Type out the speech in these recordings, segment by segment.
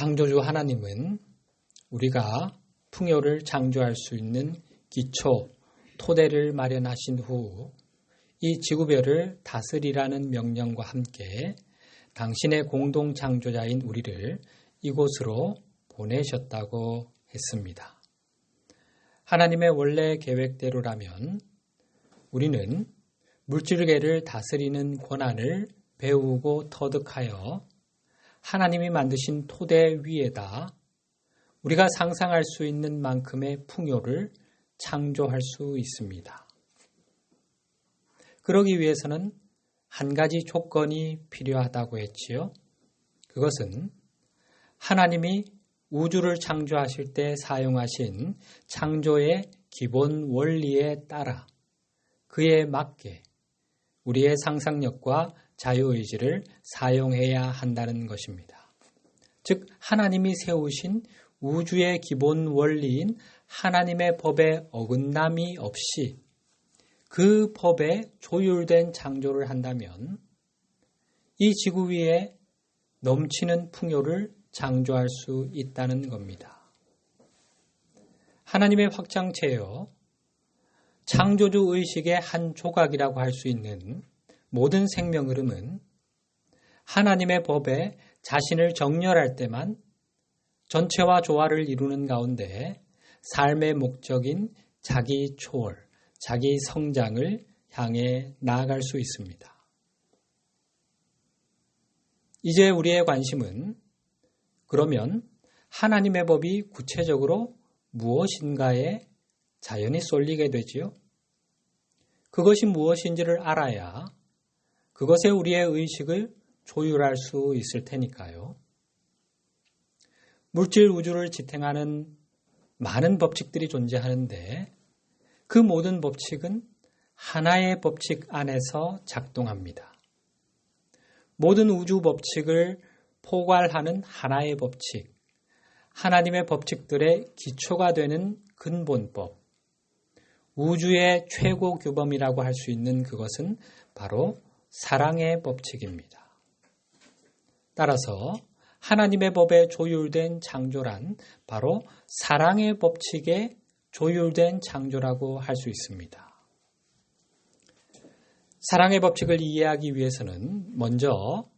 창조주 하나님은 우리가 풍요를 창조할 수 있는 기초, 토대를 마련하신 후 이 지구별을 다스리라는 명령과 함께 당신의 공동 창조자인 우리를 이곳으로 보내셨다고 했습니다. 하나님의 원래 계획대로라면 우리는 물질계를 다스리는 권한을 배우고 터득하여 하나님이 만드신 토대 위에다 우리가 상상할 수 있는 만큼의 풍요를 창조할 수 있습니다. 그러기 위해서는 한 가지 조건이 필요하다고 했지요. 그것은 하나님이 우주를 창조하실 때 사용하신 창조의 기본 원리에 따라 그에 맞게 우리의 상상력과 자유의지를 사용해야 한다는 것입니다. 즉 하나님이 세우신 우주의 기본 원리인 하나님의 법에 어긋남이 없이 그 법에 조율된 창조를 한다면 이 지구 위에 넘치는 풍요를 창조할 수 있다는 겁니다. 하나님의 확장체여 창조주 의식의 한 조각이라고 할 수 있는 모든 생명 흐름은 하나님의 법에 자신을 정렬할 때만 전체와 조화를 이루는 가운데 삶의 목적인 자기 초월, 자기 성장을 향해 나아갈 수 있습니다. 이제 우리의 관심은 그러면 하나님의 법이 구체적으로 무엇인가에 자연히 쏠리게 되지요. 그것이 무엇인지를 알아야 그것에 우리의 의식을 조율할 수 있을 테니까요. 물질 우주를 지탱하는 많은 법칙들이 존재하는데 그 모든 법칙은 하나의 법칙 안에서 작동합니다. 모든 우주 법칙을 포괄하는 하나의 법칙, 하나님의 법칙들의 기초가 되는 근본법, 우주의 최고 규범이라고 할 수 있는 그것은 바로 사랑의 법칙입니다. 따라서 하나님의 법에 조율된 창조란 바로 사랑의 법칙에 조율된 창조라고 할 수 있습니다. 사랑의 법칙을 이해하기 위해서는 먼저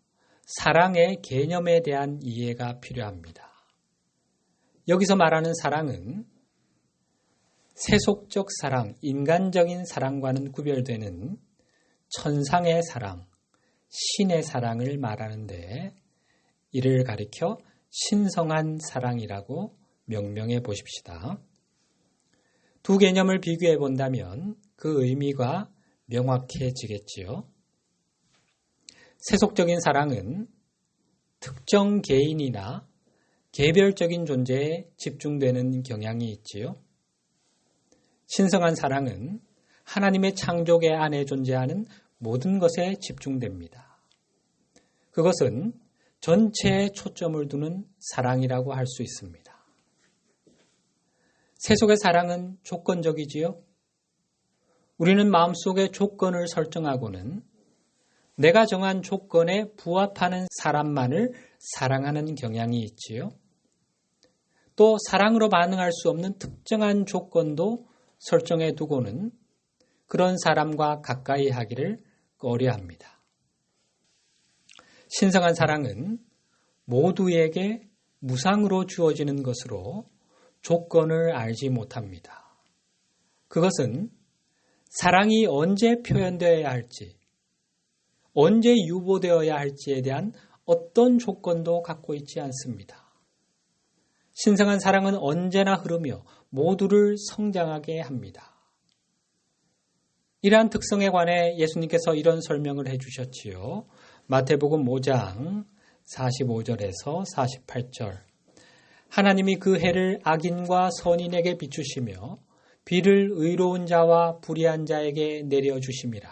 사랑의 개념에 대한 이해가 필요합니다. 여기서 말하는 사랑은 세속적 사랑, 인간적인 사랑과는 구별되는 천상의 사랑, 신의 사랑을 말하는데 이를 가리켜 신성한 사랑이라고 명명해 보십시다. 두 개념을 비교해 본다면 그 의미가 명확해지겠지요. 세속적인 사랑은 특정 개인이나 개별적인 존재에 집중되는 경향이 있지요. 신성한 사랑은 하나님의 창조계 안에 존재하는 모든 것에 집중됩니다. 그것은 전체에 초점을 두는 사랑이라고 할 수 있습니다. 세속의 사랑은 조건적이지요. 우리는 마음속에 조건을 설정하고는 내가 정한 조건에 부합하는 사람만을 사랑하는 경향이 있지요. 또 사랑으로 반응할 수 없는 특정한 조건도 설정해 두고는 그런 사람과 가까이 하기를 꺼려합니다. 신성한 사랑은 모두에게 무상으로 주어지는 것으로 조건을 알지 못합니다. 그것은 사랑이 언제 표현되어야 할지, 언제 유보되어야 할지에 대한 어떤 조건도 갖고 있지 않습니다. 신성한 사랑은 언제나 흐르며 모두를 성장하게 합니다. 이러한 특성에 관해 예수님께서 이런 설명을 해주셨지요. 마태복음 5장 45절에서 48절. 하나님이 그 해를 악인과 선인에게 비추시며 비를 의로운 자와 불의한 자에게 내려주심이라.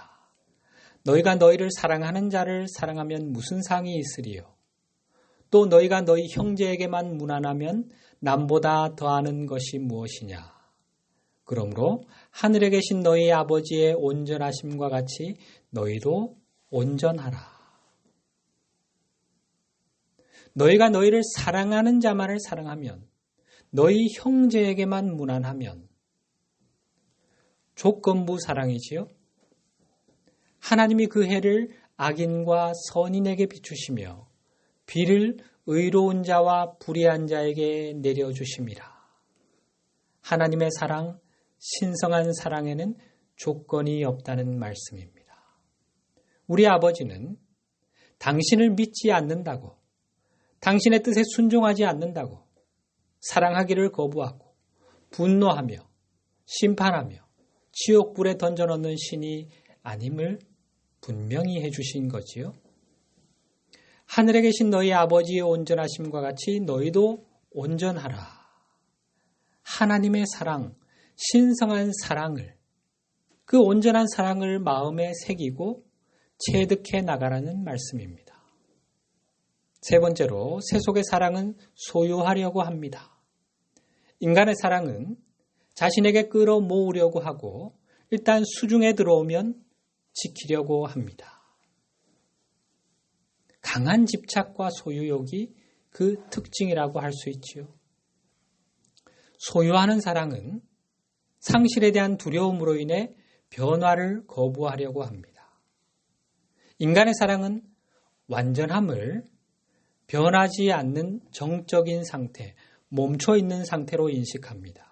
너희가 너희를 사랑하는 자를 사랑하면 무슨 상이 있으리요? 또 너희가 너희 형제에게만 무난하면 남보다 더하는 것이 무엇이냐? 그러므로 하늘에 계신 너희 아버지의 온전하심과 같이 너희도 온전하라. 너희가 너희를 사랑하는 자만을 사랑하면, 너희 형제에게만 무난하면 조건부 사랑이지요. 하나님이 그 해를 악인과 선인에게 비추시며 비를 의로운 자와 불의한 자에게 내려주심이라. 하나님의 사랑, 신성한 사랑에는 조건이 없다는 말씀입니다. 우리 아버지는 당신을 믿지 않는다고, 당신의 뜻에 순종하지 않는다고, 사랑하기를 거부하고 분노하며 심판하며 지옥불에 던져넣는 신이 아님을 분명히 해주신 거지요. 하늘에 계신 너희 아버지의 온전하심과 같이 너희도 온전하라. 하나님의 사랑, 신성한 사랑을, 그 온전한 사랑을 마음에 새기고 체득해 나가라는 말씀입니다. 세 번째로 세속의 사랑은 소유하려고 합니다. 인간의 사랑은 자신에게 끌어모으려고 하고 일단 수중에 들어오면 지키려고 합니다. 강한 집착과 소유욕이 그 특징이라고 할 수 있지요. 소유하는 사랑은 상실에 대한 두려움으로 인해 변화를 거부하려고 합니다. 인간의 사랑은 완전함을 변하지 않는 정적인 상태, 멈춰 있는 상태로 인식합니다.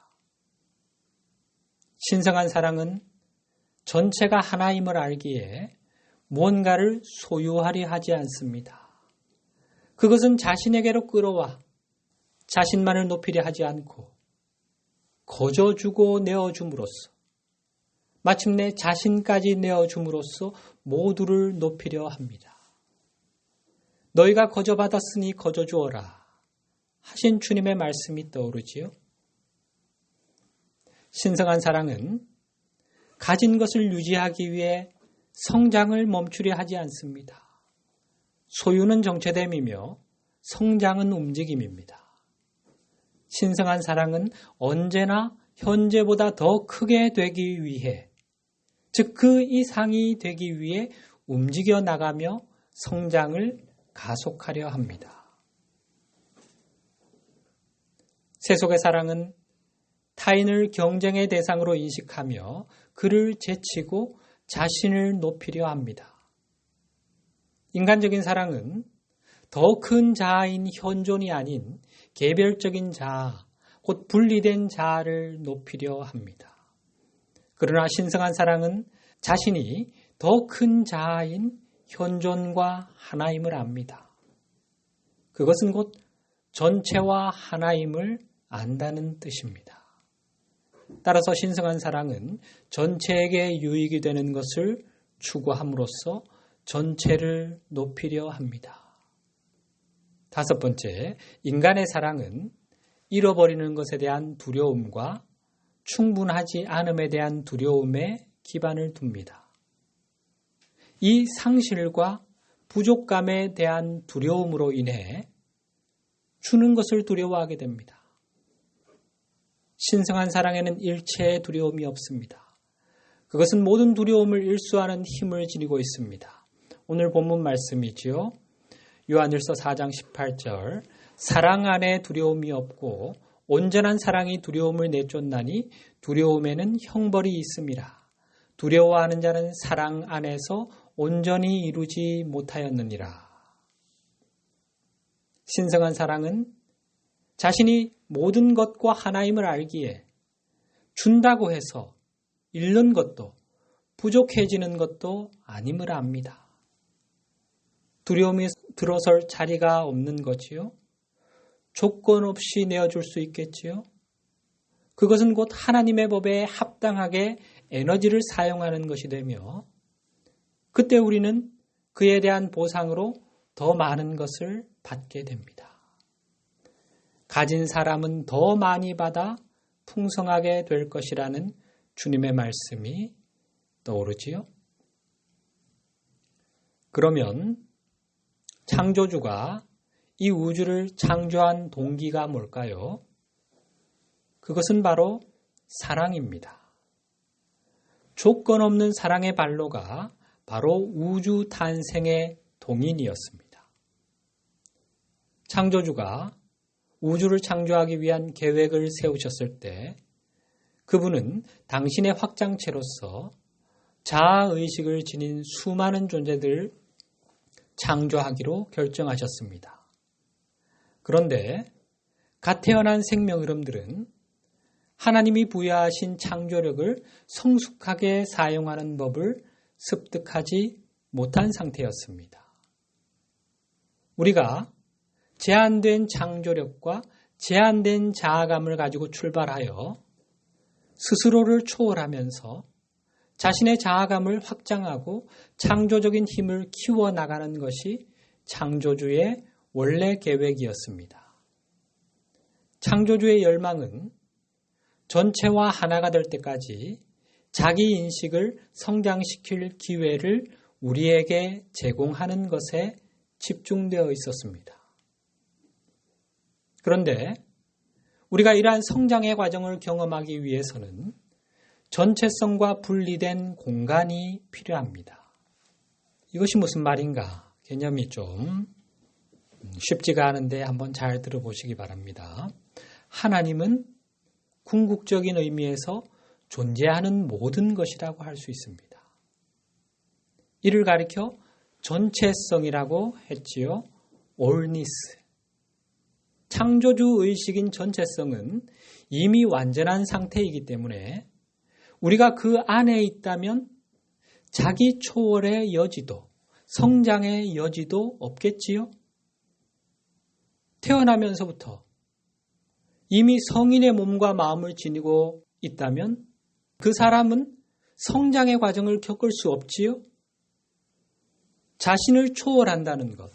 신성한 사랑은 전체가 하나임을 알기에 무언가를 소유하려 하지 않습니다. 그것은 자신에게로 끌어와 자신만을 높이려 하지 않고 거저주고 내어줌으로써 마침내 자신까지 내어줌으로써 모두를 높이려 합니다. 너희가 거저받았으니 거저주어라 하신 주님의 말씀이 떠오르지요. 신성한 사랑은 가진 것을 유지하기 위해 성장을 멈추려 하지 않습니다. 소유는 정체됨이며 성장은 움직임입니다. 신성한 사랑은 언제나 현재보다 더 크게 되기 위해, 즉 그 이상이 되기 위해 움직여 나가며 성장을 가속하려 합니다. 세속의 사랑은 타인을 경쟁의 대상으로 인식하며 그를 제치고 자신을 높이려 합니다. 인간적인 사랑은 더 큰 자아인 현존이 아닌 개별적인 자아, 곧 분리된 자아를 높이려 합니다. 그러나 신성한 사랑은 자신이 더 큰 자아인 현존과 하나임을 압니다. 그것은 곧 전체와 하나임을 안다는 뜻입니다. 따라서 신성한 사랑은 전체에게 유익이 되는 것을 추구함으로써 전체를 높이려 합니다. 다섯 번째, 인간의 사랑은 잃어버리는 것에 대한 두려움과 충분하지 않음에 대한 두려움에 기반을 둡니다. 이 상실과 부족감에 대한 두려움으로 인해 주는 것을 두려워하게 됩니다. 신성한 사랑에는 일체의 두려움이 없습니다. 그것은 모든 두려움을 일수하는 힘을 지니고 있습니다. 오늘 본문 말씀이지요. 요한일서 4장 18절, 사랑 안에 두려움이 없고 온전한 사랑이 두려움을 내쫓나니 두려움에는 형벌이 있음이라. 두려워하는 자는 사랑 안에서 온전히 이루지 못하였느니라. 신성한 사랑은 자신이 모든 것과 하나임을 알기에 준다고 해서 잃는 것도 부족해지는 것도 아님을 압니다. 두려움이 들어설 자리가 없는 거지요. 조건 없이 내어줄 수 있겠지요. 그것은 곧 하나님의 법에 합당하게 에너지를 사용하는 것이 되며 그때 우리는 그에 대한 보상으로 더 많은 것을 받게 됩니다. 가진 사람은 더 많이 받아 풍성하게 될 것이라는 주님의 말씀이 떠오르지요. 그러면 창조주가 이 우주를 창조한 동기가 뭘까요? 그것은 바로 사랑입니다. 조건 없는 사랑의 발로가 바로 우주 탄생의 동인이었습니다. 창조주가 우주를 창조하기 위한 계획을 세우셨을 때 그분은 당신의 확장체로서 자아의식을 지닌 수많은 존재들을 창조하기로 결정하셨습니다. 그런데 갓 태어난 생명 흐름들은 하나님이 부여하신 창조력을 성숙하게 사용하는 법을 습득하지 못한 상태였습니다. 우리가 제한된 창조력과 제한된 자아감을 가지고 출발하여 스스로를 초월하면서 자신의 자아감을 확장하고 창조적인 힘을 키워나가는 것이 창조주의 원래 계획이었습니다. 창조주의 열망은 전체와 하나가 될 때까지 자기 인식을 성장시킬 기회를 우리에게 제공하는 것에 집중되어 있었습니다. 그런데 우리가 이러한 성장의 과정을 경험하기 위해서는 전체성과 분리된 공간이 필요합니다. 이것이 무슨 말인가? 개념이 좀 쉽지가 않은데 한번 잘 들어보시기 바랍니다. 하나님은 궁극적인 의미에서 존재하는 모든 것이라고 할 수 있습니다. 이를 가리켜 전체성이라고 했지요. allness. 창조주 의식인 전체성은 이미 완전한 상태이기 때문에 우리가 그 안에 있다면 자기 초월의 여지도, 성장의 여지도 없겠지요. 태어나면서부터 이미 성인의 몸과 마음을 지니고 있다면 그 사람은 성장의 과정을 겪을 수 없지요. 자신을 초월한다는 것,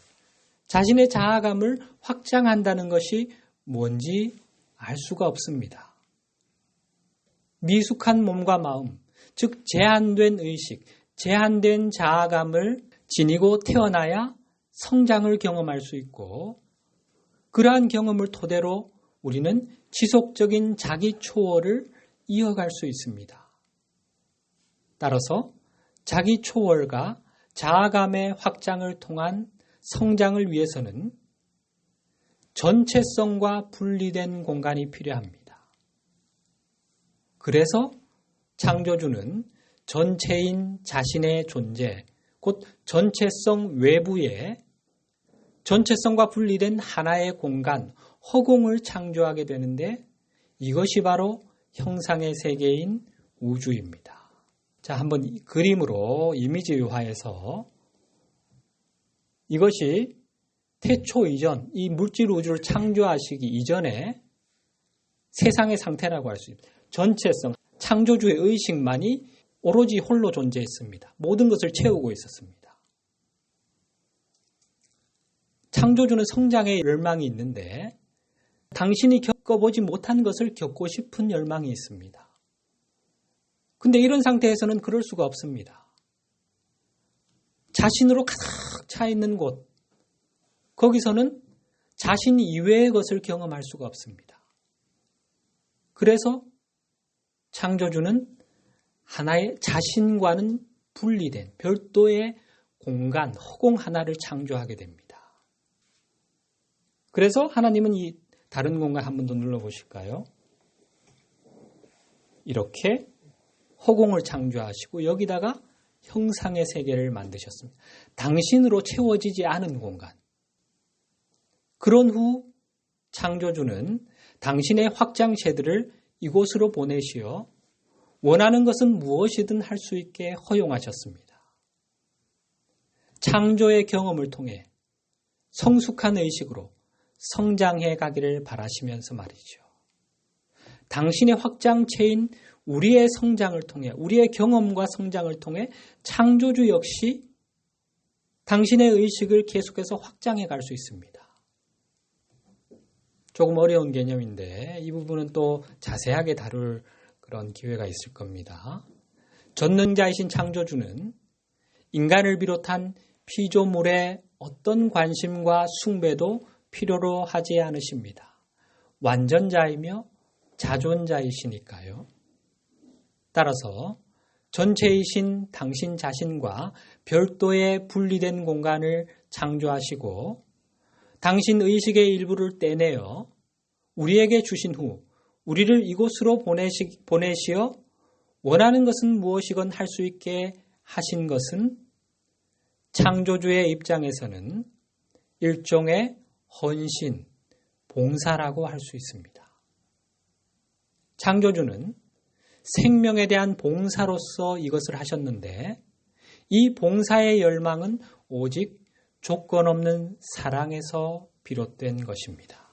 자신의 자아감을 확장한다는 것이 뭔지 알 수가 없습니다. 미숙한 몸과 마음, 즉 제한된 의식, 제한된 자아감을 지니고 태어나야 성장을 경험할 수 있고 그러한 경험을 토대로 우리는 지속적인 자기 초월을 이어갈 수 있습니다. 따라서 자기 초월과 자아감의 확장을 통한 성장을 위해서는 전체성과 분리된 공간이 필요합니다. 그래서 창조주는 전체인 자신의 존재, 곧 전체성 외부에 전체성과 분리된 하나의 공간, 허공을 창조하게 되는데 이것이 바로 형상의 세계인 우주입니다. 자, 한번 그림으로 이미지화해서 이것이 태초 이전, 이 물질 우주를 창조하시기 이전에 세상의 상태라고 할 수 있습니다. 전체성, 창조주의 의식만이 오로지 홀로 존재했습니다. 모든 것을 채우고 있었습니다. 창조주는 성장의 열망이 있는데 당신이 겪어보지 못한 것을 겪고 싶은 열망이 있습니다. 근데 이런 상태에서는 그럴 수가 없습니다. 자신으로 가득 차 있는 곳, 거기서는 자신 이외의 것을 경험할 수가 없습니다. 그래서 창조주는 하나의 자신과는 분리된 별도의 공간, 허공 하나를 창조하게 됩니다. 그래서 하나님은 이 다른 공간 한 번 더 눌러보실까요? 이렇게 허공을 창조하시고 여기다가 형상의 세계를 만드셨습니다. 당신으로 채워지지 않은 공간. 그런 후 창조주는 당신의 확장체들을 이곳으로 보내시어 원하는 것은 무엇이든 할 수 있게 허용하셨습니다. 창조의 경험을 통해 성숙한 의식으로 성장해 가기를 바라시면서 말이죠. 당신의 확장체인 우리의 성장을 통해, 우리의 경험과 성장을 통해 창조주 역시 당신의 의식을 계속해서 확장해 갈 수 있습니다. 조금 어려운 개념인데 이 부분은 또 자세하게 다룰 그런 기회가 있을 겁니다. 전능자이신 창조주는 인간을 비롯한 피조물의 어떤 관심과 숭배도 필요로 하지 않으십니다. 완전자이며 자존자이시니까요. 따라서 전체이신 당신 자신과 별도의 분리된 공간을 창조하시고 당신 의식의 일부를 떼내어 우리에게 주신 후 우리를 이곳으로 보내시어 원하는 것은 무엇이건 할 수 있게 하신 것은 창조주의 입장에서는 일종의 헌신, 봉사라고 할 수 있습니다. 창조주는 생명에 대한 봉사로서 이것을 하셨는데 이 봉사의 열망은 오직 조건 없는 사랑에서 비롯된 것입니다.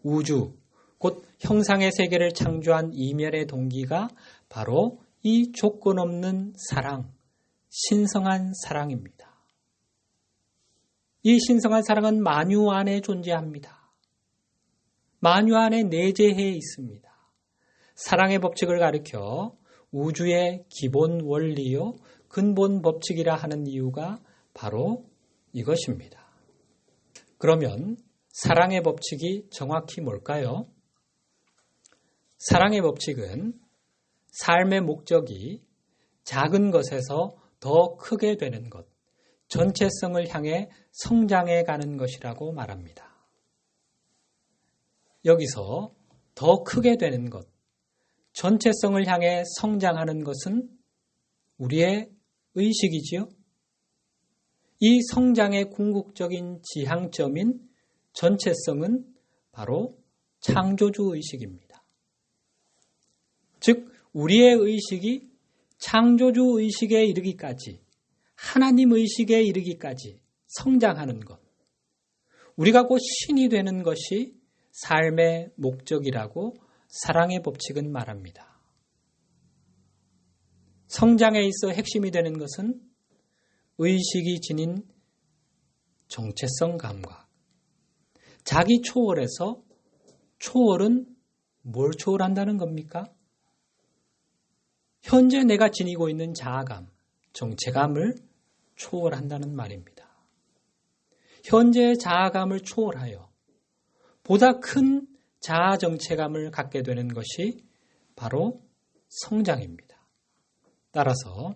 우주, 곧 형상의 세계를 창조한 이멸의 동기가 바로 이 조건 없는 사랑, 신성한 사랑입니다. 이 신성한 사랑은 만유 안에 존재합니다. 만유 안에 내재해 있습니다. 사랑의 법칙을 가리켜 우주의 기본 원리요 근본 법칙이라 하는 이유가 바로 이것입니다. 그러면 사랑의 법칙이 정확히 뭘까요? 사랑의 법칙은 삶의 목적이 작은 것에서 더 크게 되는 것, 전체성을 향해 성장해 가는 것이라고 말합니다. 여기서 더 크게 되는 것, 전체성을 향해 성장하는 것은 우리의 의식이지요. 이 성장의 궁극적인 지향점인 전체성은 바로 창조주 의식입니다. 즉, 우리의 의식이 창조주 의식에 이르기까지, 하나님 의식에 이르기까지 성장하는 것, 우리가 곧 신이 되는 것이 삶의 목적이라고 사랑의 법칙은 말합니다. 성장에 있어 핵심이 되는 것은 의식이 지닌 정체성 감각. 자기 초월에서 초월은 뭘 초월한다는 겁니까? 현재 내가 지니고 있는 자아감, 정체감을 초월한다는 말입니다. 현재의 자아감을 초월하여 보다 큰 자아 정체감을 갖게 되는 것이 바로 성장입니다. 따라서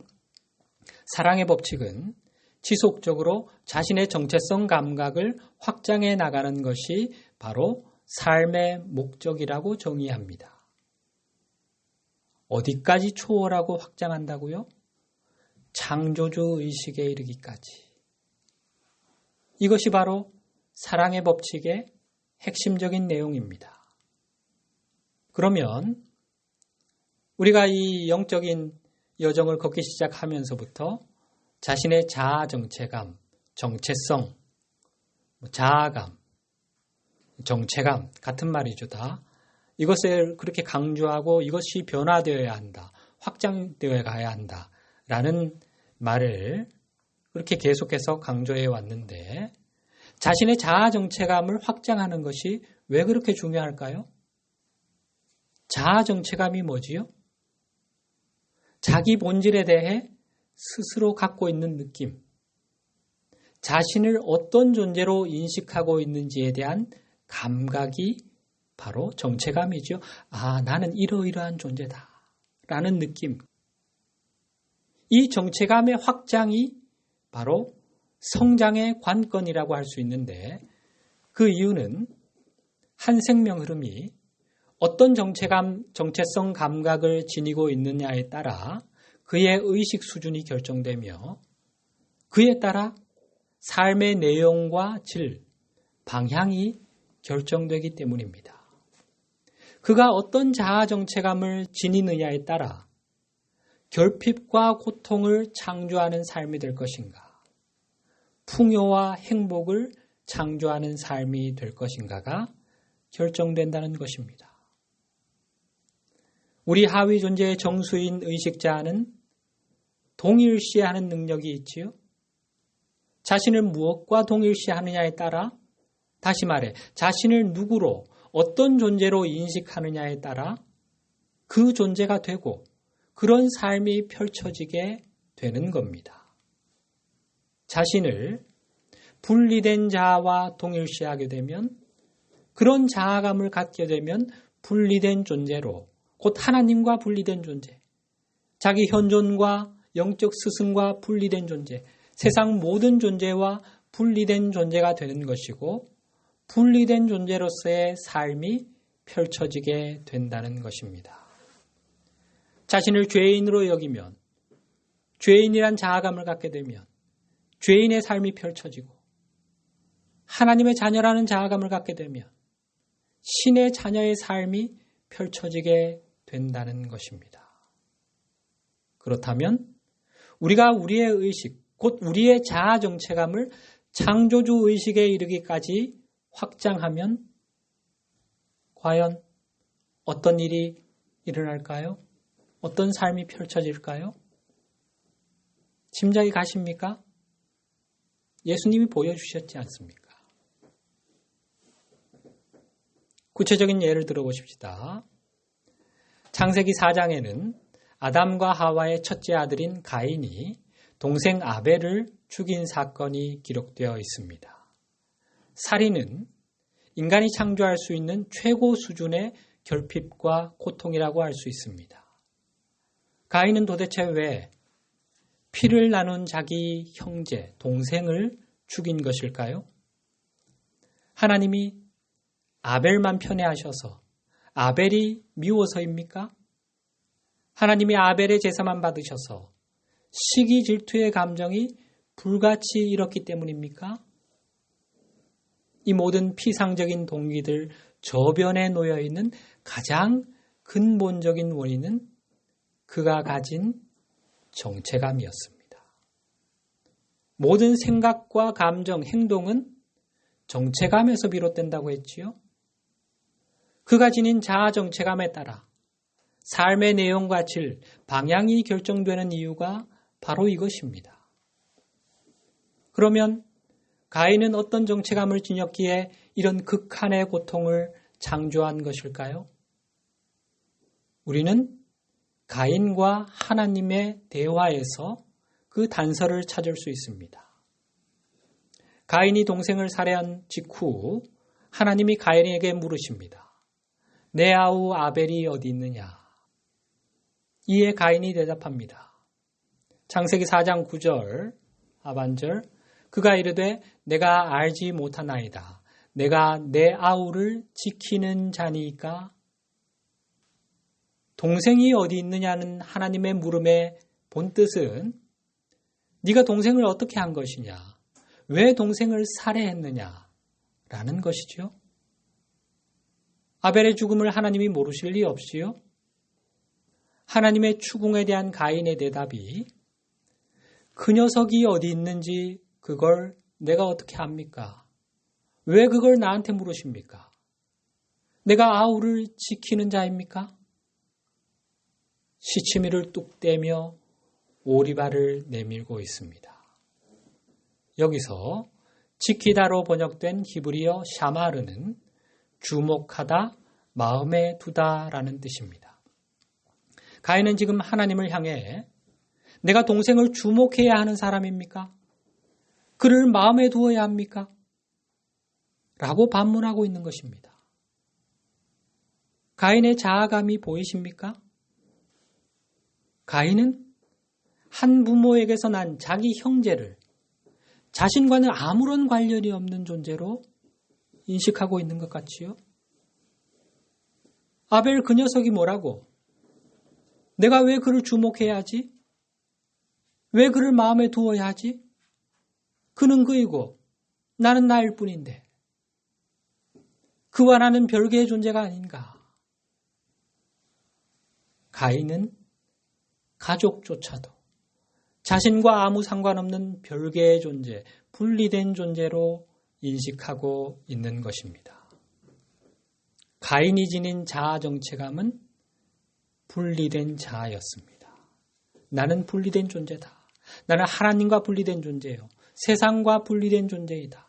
사랑의 법칙은 지속적으로 자신의 정체성 감각을 확장해 나가는 것이 바로 삶의 목적이라고 정의합니다. 어디까지 초월하고 확장한다고요? 창조주 의식에 이르기까지. 이것이 바로 사랑의 법칙의 핵심적인 내용입니다. 그러면 우리가 이 영적인 여정을 걷기 시작하면서부터 자신의 자아 정체감, 정체성, 자아감, 정체감 같은 말이죠. 다 이것을 그렇게 강조하고 이것이 변화되어야 한다, 확장되어 가야 한다라는 말을 그렇게 계속해서 강조해 왔는데 자신의 자아 정체감을 확장하는 것이 왜 그렇게 중요할까요? 자아 정체감이 뭐지요? 자기 본질에 대해 스스로 갖고 있는 느낌, 자신을 어떤 존재로 인식하고 있는지에 대한 감각이 바로 정체감이죠. 아, 나는 이러이러한 존재다 라는 느낌. 이 정체감의 확장이 바로 성장의 관건이라고 할 수 있는데 그 이유는 한 생명 흐름이 어떤 정체성 감각을 지니고 있느냐에 따라 그의 의식 수준이 결정되며 그에 따라 삶의 내용과 질, 방향이 결정되기 때문입니다. 그가 어떤 자아 정체감을 지니느냐에 따라 결핍과 고통을 창조하는 삶이 될 것인가, 풍요와 행복을 창조하는 삶이 될 것인가가 결정된다는 것입니다. 우리 하위 존재의 정수인 의식자는 동일시하는 능력이 있지요. 자신을 무엇과 동일시하느냐에 따라, 다시 말해 자신을 누구로 어떤 존재로 인식하느냐에 따라 그 존재가 되고 그런 삶이 펼쳐지게 되는 겁니다. 자신을 분리된 자아와 동일시하게 되면, 그런 자아감을 갖게 되면 분리된 존재로, 곧 하나님과 분리된 존재, 자기 현존과 영적 스승과 분리된 존재, 세상 모든 존재와 분리된 존재가 되는 것이고 분리된 존재로서의 삶이 펼쳐지게 된다는 것입니다. 자신을 죄인으로 여기면 죄인이란 자아감을 갖게 되면 죄인의 삶이 펼쳐지고 하나님의 자녀라는 자아감을 갖게 되면 신의 자녀의 삶이 펼쳐지게 된다는 것입니다. 그렇다면 우리가 우리의 의식, 곧 우리의 자아 정체감을 창조주 의식에 이르기까지 확장하면 과연 어떤 일이 일어날까요? 어떤 삶이 펼쳐질까요? 짐작이 가십니까? 예수님이 보여주셨지 않습니까? 구체적인 예를 들어보십시다. 창세기 4장에는 아담과 하와의 첫째 아들인 가인이 동생 아벨을 죽인 사건이 기록되어 있습니다. 살인은 인간이 창조할 수 있는 최고 수준의 결핍과 고통이라고 할 수 있습니다. 가인은 도대체 왜 피를 나눈 자기 형제, 동생을 죽인 것일까요? 하나님이 아벨만 편애하셔서 아벨이 미워서입니까? 하나님이 아벨의 제사만 받으셔서 시기 질투의 감정이 불같이 일었기 때문입니까? 이 모든 피상적인 동기들 저변에 놓여 있는 가장 근본적인 원인은 그가 가진 정체감이었습니다. 모든 생각과 감정, 행동은 정체감에서 비롯된다고 했지요. 그가 지닌 자아 정체감에 따라 삶의 내용과 질, 방향이 결정되는 이유가 바로 이것입니다. 그러면 가인은 어떤 정체감을 지녔기에 이런 극한의 고통을 창조한 것일까요? 우리는 가인과 하나님의 대화에서 그 단서를 찾을 수 있습니다. 가인이 동생을 살해한 직후 하나님이 가인에게 물으십니다. 내 아우 아벨이 어디 있느냐? 이에 가인이 대답합니다. 창세기 4장 9절 하반절 그가 이르되 내가 알지 못하나이다. 내가 내 아우를 지키는 자니까. 동생이 어디 있느냐는 하나님의 물음의 본뜻은 네가 동생을 어떻게 한 것이냐? 왜 동생을 살해했느냐? 라는 것이죠. 아벨의 죽음을 하나님이 모르실 리 없이요. 하나님의 추궁에 대한 가인의 대답이 그 녀석이 어디 있는지 그걸 내가 어떻게 압니까? 왜 그걸 나한테 물으십니까? 내가 아우를 지키는 자입니까? 시치미를 뚝 떼며 오리발을 내밀고 있습니다. 여기서 지키다로 번역된 히브리어 샤마르는 주목하다, 마음에 두다라는 뜻입니다. 가인은 지금 하나님을 향해 내가 동생을 주목해야 하는 사람입니까? 그를 마음에 두어야 합니까? 라고 반문하고 있는 것입니다. 가인의 자아감이 보이십니까? 가인은 한 부모에게서 난 자기 형제를 자신과는 아무런 관련이 없는 존재로 인식하고 있는 것 같지요? 아벨 그 녀석이 뭐라고? 내가 왜 그를 주목해야 하지? 왜 그를 마음에 두어야 하지? 그는 그이고 나는 나일 뿐인데 그와 나는 별개의 존재가 아닌가? 가인은 가족조차도 자신과 아무 상관없는 별개의 존재, 분리된 존재로 인식하고 있는 것입니다. 가인이 지닌 자아 정체감은 분리된 자아였습니다. 나는 분리된 존재다. 나는 하나님과 분리된 존재예요. 세상과 분리된 존재이다.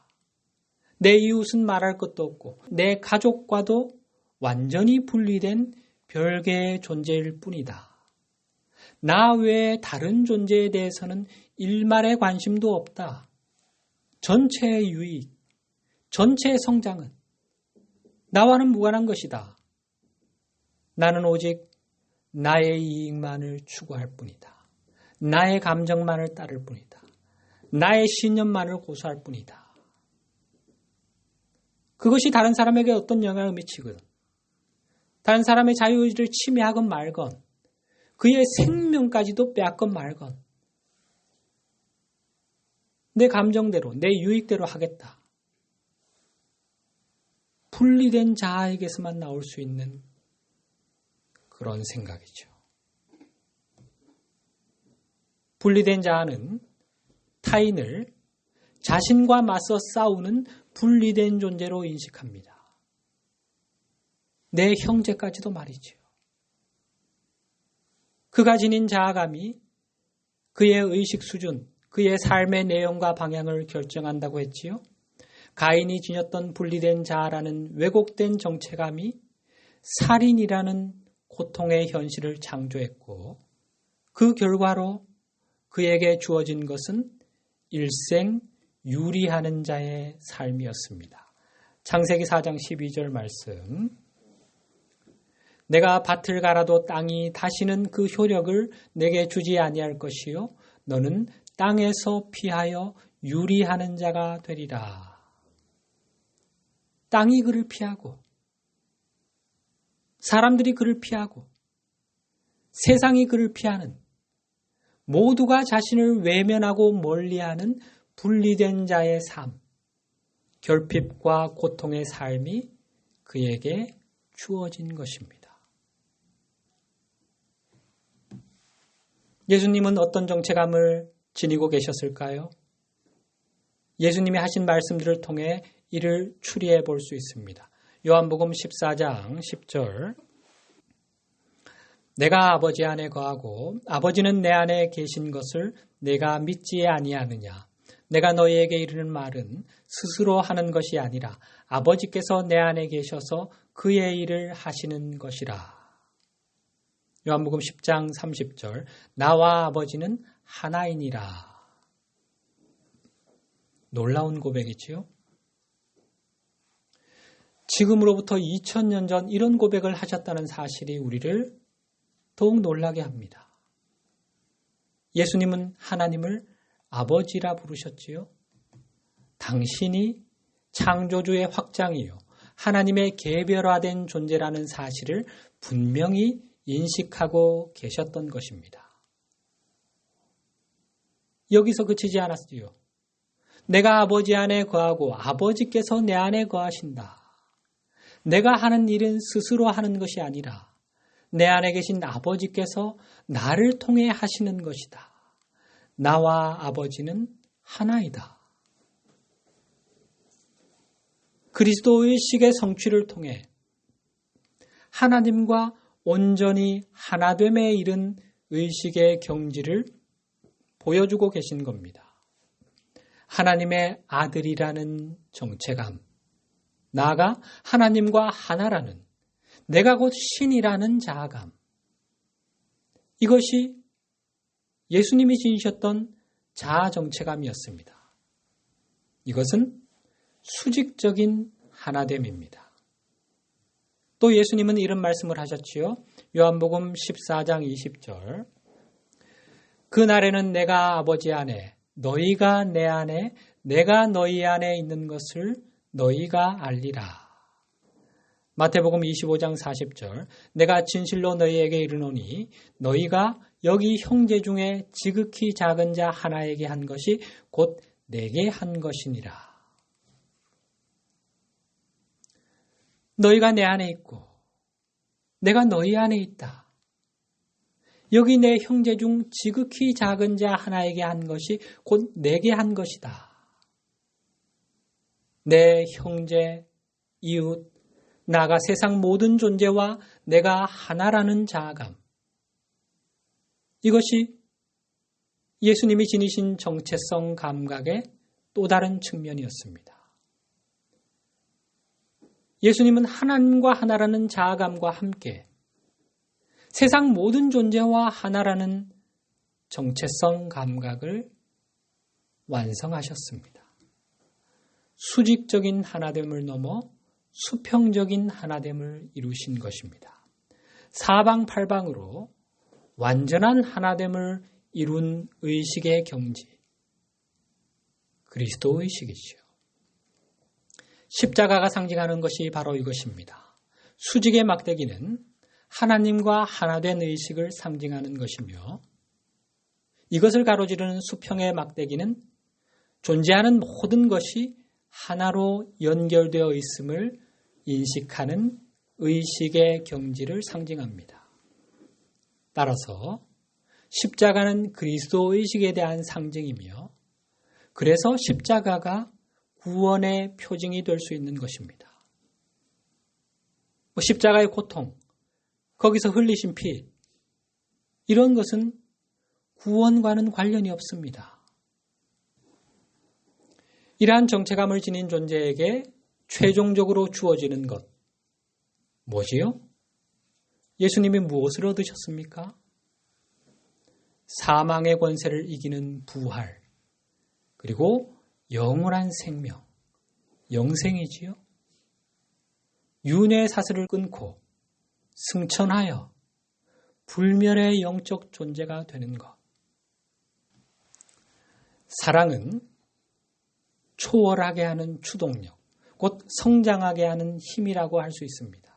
내 이웃은 말할 것도 없고 내 가족과도 완전히 분리된 별개의 존재일 뿐이다. 나 외에 다른 존재에 대해서는 일말의 관심도 없다. 전체의 유익, 전체의 성장은 나와는 무관한 것이다. 나는 오직 나의 이익만을 추구할 뿐이다. 나의 감정만을 따를 뿐이다. 나의 신념만을 고수할 뿐이다. 그것이 다른 사람에게 어떤 영향을 미치건, 다른 사람의 자유의지를 침해하건 말건, 그의 생명까지도 빼앗건 말건, 내 감정대로, 내 유익대로 하겠다. 분리된 자아에게서만 나올 수 있는 그런 생각이죠. 분리된 자아는 타인을 자신과 맞서 싸우는 분리된 존재로 인식합니다. 내 형제까지도 말이죠. 그가 지닌 자아감이 그의 의식 수준, 그의 삶의 내용과 방향을 결정한다고 했지요. 가인이 지녔던 분리된 자아라는 왜곡된 정체감이 살인이라는 고통의 현실을 창조했고, 그 결과로 그에게 주어진 것은 일생 유리하는 자의 삶이었습니다. 창세기 4장 12절 말씀. 내가 밭을 갈아도 땅이 다시는 그 효력을 내게 주지 아니할 것이요 너는 땅에서 피하여 유리하는 자가 되리라. 땅이 그를 피하고 사람들이 그를 피하고 세상이 그를 피하는, 모두가 자신을 외면하고 멀리하는 분리된 자의 삶, 결핍과 고통의 삶이 그에게 주어진 것입니다. 예수님은 어떤 정체감을 지니고 계셨을까요? 예수님이 하신 말씀들을 통해 이를 추리해 볼 수 있습니다. 요한복음 14장 10절. 내가 아버지 안에 거하고 아버지는 내 안에 계신 것을 내가 믿지 아니하느냐. 내가 너희에게 이르는 말은 스스로 하는 것이 아니라 아버지께서 내 안에 계셔서 그의 일을 하시는 것이라. 요한복음 10장 30절. 나와 아버지는 하나이니라. 놀라운 고백이지요. 지금으로부터 2000년 전 이런 고백을 하셨다는 사실이 우리를 더욱 놀라게 합니다. 예수님은 하나님을 아버지라 부르셨지요. 당신이 창조주의 확장이요 하나님의 개별화된 존재라는 사실을 분명히 인식하고 계셨던 것입니다. 여기서 그치지 않았지요. 내가 아버지 안에 거하고 아버지께서 내 안에 거하신다. 내가 하는 일은 스스로 하는 것이 아니라 내 안에 계신 아버지께서 나를 통해 하시는 것이다. 나와 아버지는 하나이다. 그리스도의 식의 성취를 통해 하나님과 온전히 하나됨에 이른 의식의 경지를 보여주고 계신 겁니다. 하나님의 아들이라는 정체감, 나아가 하나님과 하나라는, 내가 곧 신이라는 자아감, 이것이 예수님이 지니셨던 자아 정체감이었습니다. 이것은 수직적인 하나됨입니다. 또 예수님은 이런 말씀을 하셨지요. 요한복음 14장 20절. 그날에는 내가 아버지 안에, 너희가 내 안에, 내가 너희 안에 있는 것을 너희가 알리라. 마태복음 25장 40절. 내가 진실로 너희에게 이르노니 너희가 여기 형제 중에 지극히 작은 자 하나에게 한 것이 곧 내게 한 것이니라. 너희가 내 안에 있고 내가 너희 안에 있다. 여기 내 형제 중 지극히 작은 자 하나에게 한 것이 곧 내게 한 것이다. 내 형제, 이웃, 나아가 세상 모든 존재와 내가 하나라는 자아감. 이것이 예수님이 지니신 정체성 감각의 또 다른 측면이었습니다. 예수님은 하나님과 하나라는 자아감과 함께 세상 모든 존재와 하나라는 정체성 감각을 완성하셨습니다. 수직적인 하나됨을 넘어 수평적인 하나됨을 이루신 것입니다. 사방팔방으로 완전한 하나됨을 이룬 의식의 경지. 그리스도 의식이지요. 십자가가 상징하는 것이 바로 이것입니다. 수직의 막대기는 하나님과 하나된 의식을 상징하는 것이며 이것을 가로지르는 수평의 막대기는 존재하는 모든 것이 하나로 연결되어 있음을 인식하는 의식의 경지를 상징합니다. 따라서 십자가는 그리스도 의식에 대한 상징이며 그래서 십자가가 구원의 표징이 될 수 있는 것입니다. 십자가의 고통, 거기서 흘리신 피, 이런 것은 구원과는 관련이 없습니다. 이러한 정체감을 지닌 존재에게 최종적으로 주어지는 것, 뭐지요? 예수님이 무엇을 얻으셨습니까? 사망의 권세를 이기는 부활, 그리고 영원한 생명, 영생이지요. 윤회의 사슬을 끊고 승천하여 불멸의 영적 존재가 되는 것. 사랑은 초월하게 하는 추동력, 곧 성장하게 하는 힘이라고 할 수 있습니다.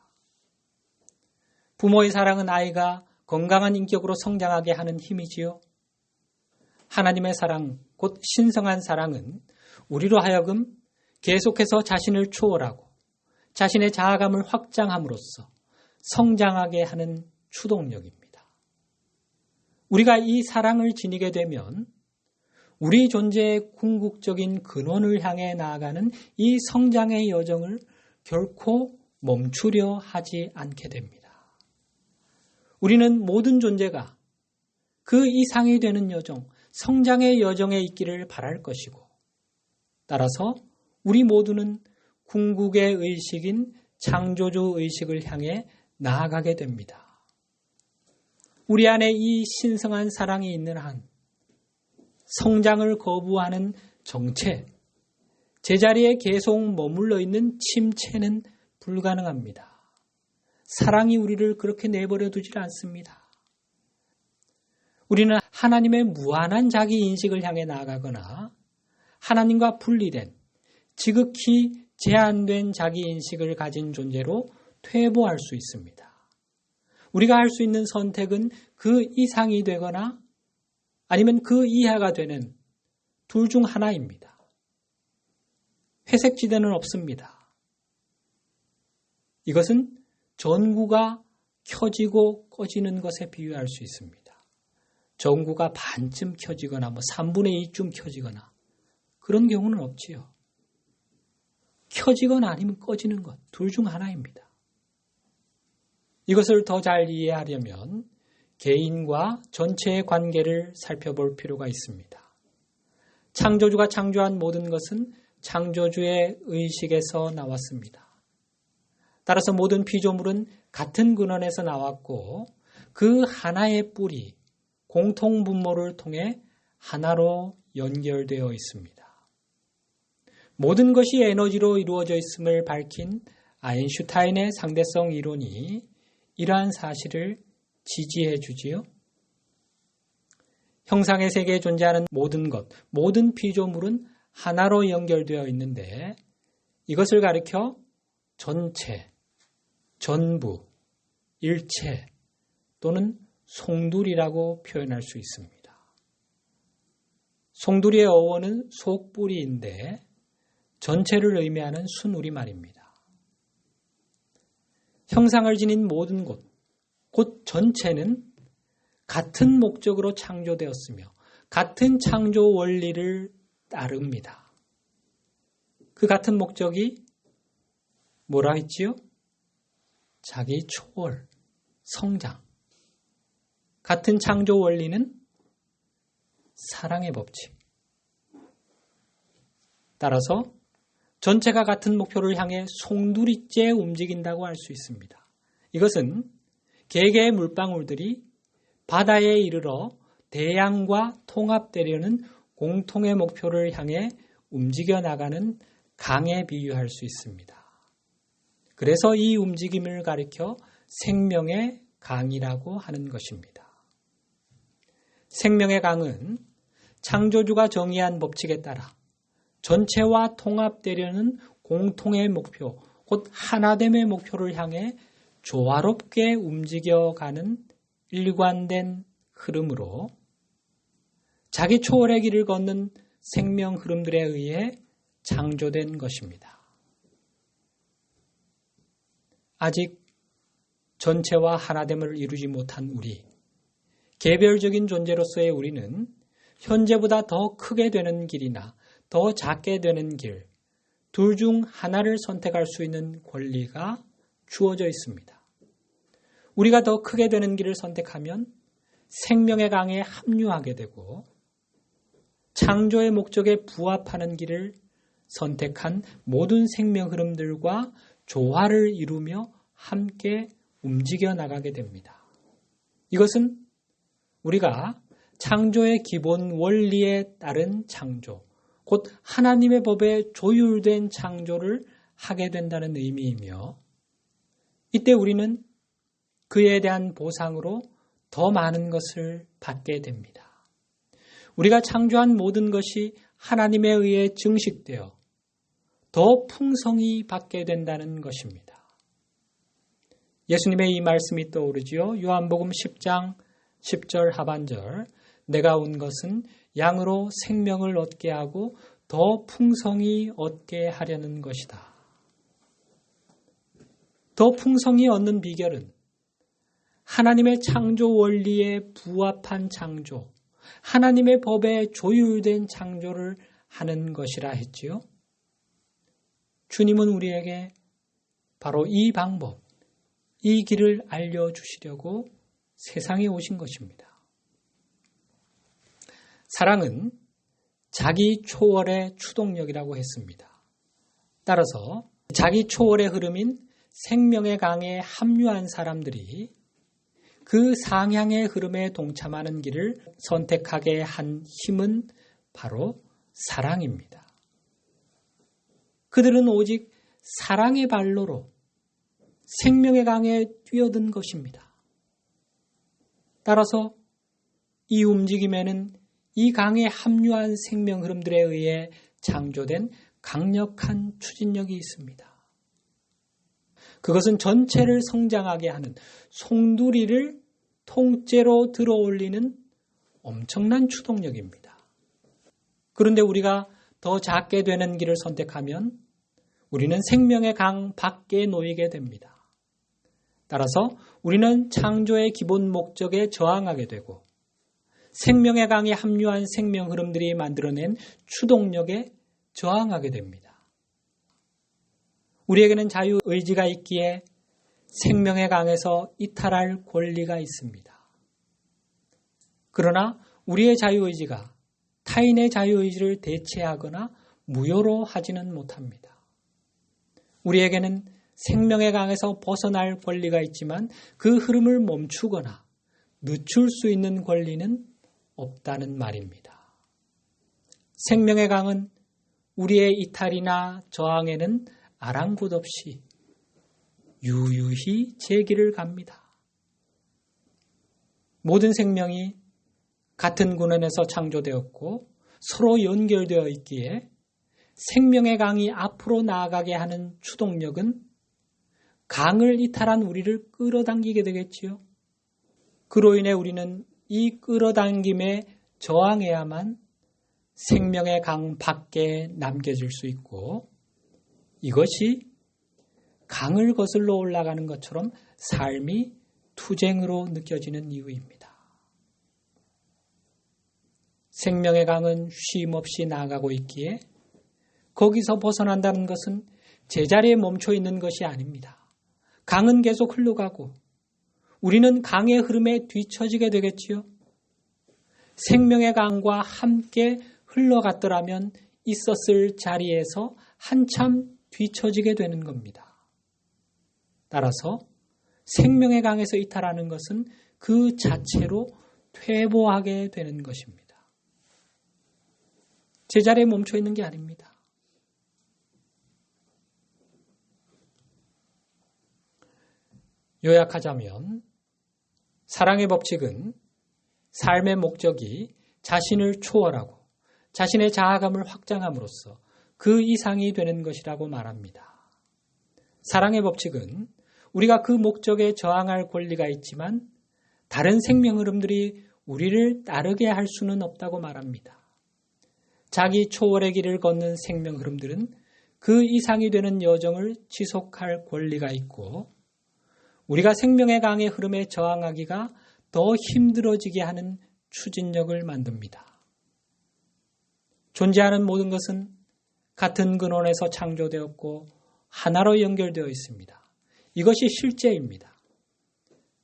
부모의 사랑은 아이가 건강한 인격으로 성장하게 하는 힘이지요. 하나님의 사랑, 곧 신성한 사랑은 우리로 하여금 계속해서 자신을 초월하고 자신의 자아감을 확장함으로써 성장하게 하는 추동력입니다. 우리가 이 사랑을 지니게 되면 우리 존재의 궁극적인 근원을 향해 나아가는 이 성장의 여정을 결코 멈추려 하지 않게 됩니다. 우리는 모든 존재가 그 이상이 되는 여정, 성장의 여정에 있기를 바랄 것이고 따라서 우리 모두는 궁극의 의식인 창조주 의식을 향해 나아가게 됩니다. 우리 안에 이 신성한 사랑이 있는 한 성장을 거부하는 정체, 제자리에 계속 머물러 있는 침체는 불가능합니다. 사랑이 우리를 그렇게 내버려 두질 않습니다. 우리는 하나님의 무한한 자기 인식을 향해 나아가거나 하나님과 분리된 지극히 제한된 자기 인식을 가진 존재로 퇴보할 수 있습니다. 우리가 할 수 있는 선택은 그 이상이 되거나 아니면 그 이하가 되는 둘 중 하나입니다. 회색지대는 없습니다. 이것은 전구가 켜지고 꺼지는 것에 비유할 수 있습니다. 전구가 반쯤 켜지거나 3분의 2쯤 켜지거나 그런 경우는 없지요. 켜지거나 아니면 꺼지는 것, 둘 중 하나입니다. 이것을 더 잘 이해하려면 개인과 전체의 관계를 살펴볼 필요가 있습니다. 창조주가 창조한 모든 것은 창조주의 의식에서 나왔습니다. 따라서 모든 피조물은 같은 근원에서 나왔고 그 하나의 뿌리, 공통분모를 통해 하나로 연결되어 있습니다. 모든 것이 에너지로 이루어져 있음을 밝힌 아인슈타인의 상대성 이론이 이러한 사실을 지지해 주지요. 형상의 세계에 존재하는 모든 것, 모든 피조물은 하나로 연결되어 있는데 이것을 가리켜 전체, 전부, 일체 또는 송두리라고 표현할 수 있습니다. 송두리의 어원은 속뿌리인데 전체를 의미하는 순우리말입니다. 형상을 지닌 모든 곳, 곧 전체는 같은 목적으로 창조되었으며 같은 창조 원리를 따릅니다. 그 같은 목적이 뭐라 했지요? 자기 초월, 성장. 같은 창조 원리는 사랑의 법칙. 따라서 전체가 같은 목표를 향해 송두리째 움직인다고 할 수 있습니다. 이것은 개개의 물방울들이 바다에 이르러 대양과 통합되려는 공통의 목표를 향해 움직여 나가는 강에 비유할 수 있습니다. 그래서 이 움직임을 가리켜 생명의 강이라고 하는 것입니다. 생명의 강은 창조주가 정의한 법칙에 따라 전체와 통합되려는 공통의 목표, 곧 하나됨의 목표를 향해 조화롭게 움직여가는 일관된 흐름으로 자기 초월의 길을 걷는 생명 흐름들에 의해 창조된 것입니다. 아직 전체와 하나됨을 이루지 못한 우리, 개별적인 존재로서의 우리는 현재보다 더 크게 되는 길이나 더 작게 되는 길, 둘 중 하나를 선택할 수 있는 권리가 주어져 있습니다. 우리가 더 크게 되는 길을 선택하면 생명의 강에 합류하게 되고 창조의 목적에 부합하는 길을 선택한 모든 생명 흐름들과 조화를 이루며 함께 움직여 나가게 됩니다. 이것은 우리가 창조의 기본 원리에 따른 창조, 곧 하나님의 법에 조율된 창조를 하게 된다는 의미이며 이때 우리는 그에 대한 보상으로 더 많은 것을 받게 됩니다. 우리가 창조한 모든 것이 하나님에 의해 증식되어 더 풍성히 받게 된다는 것입니다. 예수님의 이 말씀이 떠오르지요. 요한복음 10장 10절 하반절, 내가 온 것은 양으로 생명을 얻게 하고 더 풍성히 얻게 하려는 것이다. 더 풍성히 얻는 비결은 하나님의 창조 원리에 부합한 창조, 하나님의 법에 조율된 창조를 하는 것이라 했지요. 주님은 우리에게 바로 이 방법, 이 길을 알려주시려고 세상에 오신 것입니다. 사랑은 자기 초월의 추동력이라고 했습니다. 따라서 자기 초월의 흐름인 생명의 강에 합류한 사람들이 그 상향의 흐름에 동참하는 길을 선택하게 한 힘은 바로 사랑입니다. 그들은 오직 사랑의 발로로 생명의 강에 뛰어든 것입니다. 따라서 이 움직임에는 이 강에 합류한 생명 흐름들에 의해 창조된 강력한 추진력이 있습니다. 그것은 전체를 성장하게 하는 송두리를 통째로 들어올리는 엄청난 추동력입니다. 그런데 우리가 더 작게 되는 길을 선택하면 우리는 생명의 강 밖에 놓이게 됩니다. 따라서 우리는 창조의 기본 목적에 저항하게 되고 생명의 강에 합류한 생명 흐름들이 만들어낸 추동력에 저항하게 됩니다. 우리에게는 자유의지가 있기에 생명의 강에서 이탈할 권리가 있습니다. 그러나 우리의 자유의지가 타인의 자유의지를 대체하거나 무효로 하지는 못합니다. 우리에게는 생명의 강에서 벗어날 권리가 있지만 그 흐름을 멈추거나 늦출 수 있는 권리는 없다는 말입니다. 생명의 강은 우리의 이탈이나 저항에는 아랑곳 없이 유유히 제 길을 갑니다. 모든 생명이 같은 근원에서 창조되었고 서로 연결되어 있기에 생명의 강이 앞으로 나아가게 하는 추동력은 강을 이탈한 우리를 끌어당기게 되겠지요. 그로 인해 우리는 이 끌어당김에 저항해야만 생명의 강 밖에 남겨질 수 있고 이것이 강을 거슬러 올라가는 것처럼 삶이 투쟁으로 느껴지는 이유입니다. 생명의 강은 쉼 없이 나아가고 있기에 거기서 벗어난다는 것은 제자리에 멈춰 있는 것이 아닙니다. 강은 계속 흘러가고 우리는 강의 흐름에 뒤처지게 되겠지요. 생명의 강과 함께 흘러갔더라면 있었을 자리에서 한참 뒤처지게 되는 겁니다. 따라서 생명의 강에서 이탈하는 것은 그 자체로 퇴보하게 되는 것입니다. 제자리에 멈춰 있는 게 아닙니다. 요약하자면 사랑의 법칙은 삶의 목적이 자신을 초월하고 자신의 자아감을 확장함으로써 그 이상이 되는 것이라고 말합니다. 사랑의 법칙은 우리가 그 목적에 저항할 권리가 있지만 다른 생명 흐름들이 우리를 따르게 할 수는 없다고 말합니다. 자기 초월의 길을 걷는 생명 흐름들은 그 이상이 되는 여정을 지속할 권리가 있고 우리가 생명의 강의 흐름에 저항하기가 더 힘들어지게 하는 추진력을 만듭니다. 존재하는 모든 것은 같은 근원에서 창조되었고 하나로 연결되어 있습니다. 이것이 실제입니다.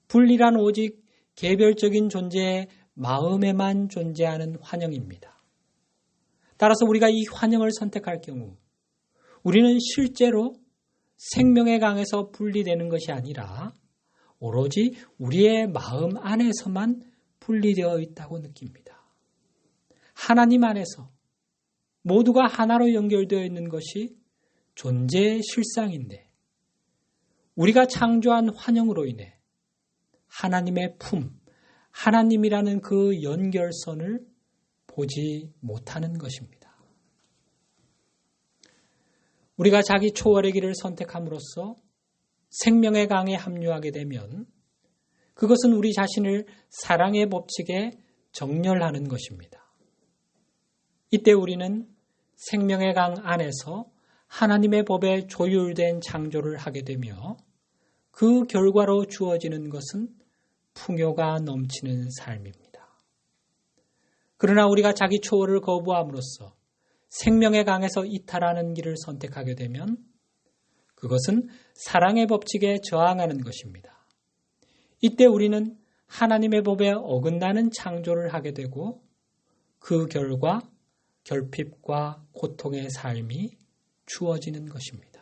분리란 오직 개별적인 존재의 마음에만 존재하는 환영입니다. 따라서 우리가 이 환영을 선택할 경우 우리는 실제로 생명의 강에서 분리되는 것이 아니라 오로지 우리의 마음 안에서만 분리되어 있다고 느낍니다. 하나님 안에서 모두가 하나로 연결되어 있는 것이 존재의 실상인데 우리가 창조한 환영으로 인해 하나님의 품, 하나님이라는 그 연결선을 보지 못하는 것입니다. 우리가 자기 초월의 길을 선택함으로써 생명의 강에 합류하게 되면 그것은 우리 자신을 사랑의 법칙에 정렬하는 것입니다. 이때 우리는 생명의 강 안에서 하나님의 법에 조율된 창조를 하게 되며 그 결과로 주어지는 것은 풍요가 넘치는 삶입니다. 그러나 우리가 자기 초월을 거부함으로써 생명의 강에서 이탈하는 길을 선택하게 되면 그것은 사랑의 법칙에 저항하는 것입니다. 이때 우리는 하나님의 법에 어긋나는 창조를 하게 되고 그 결과 결핍과 고통의 삶이 주어지는 것입니다.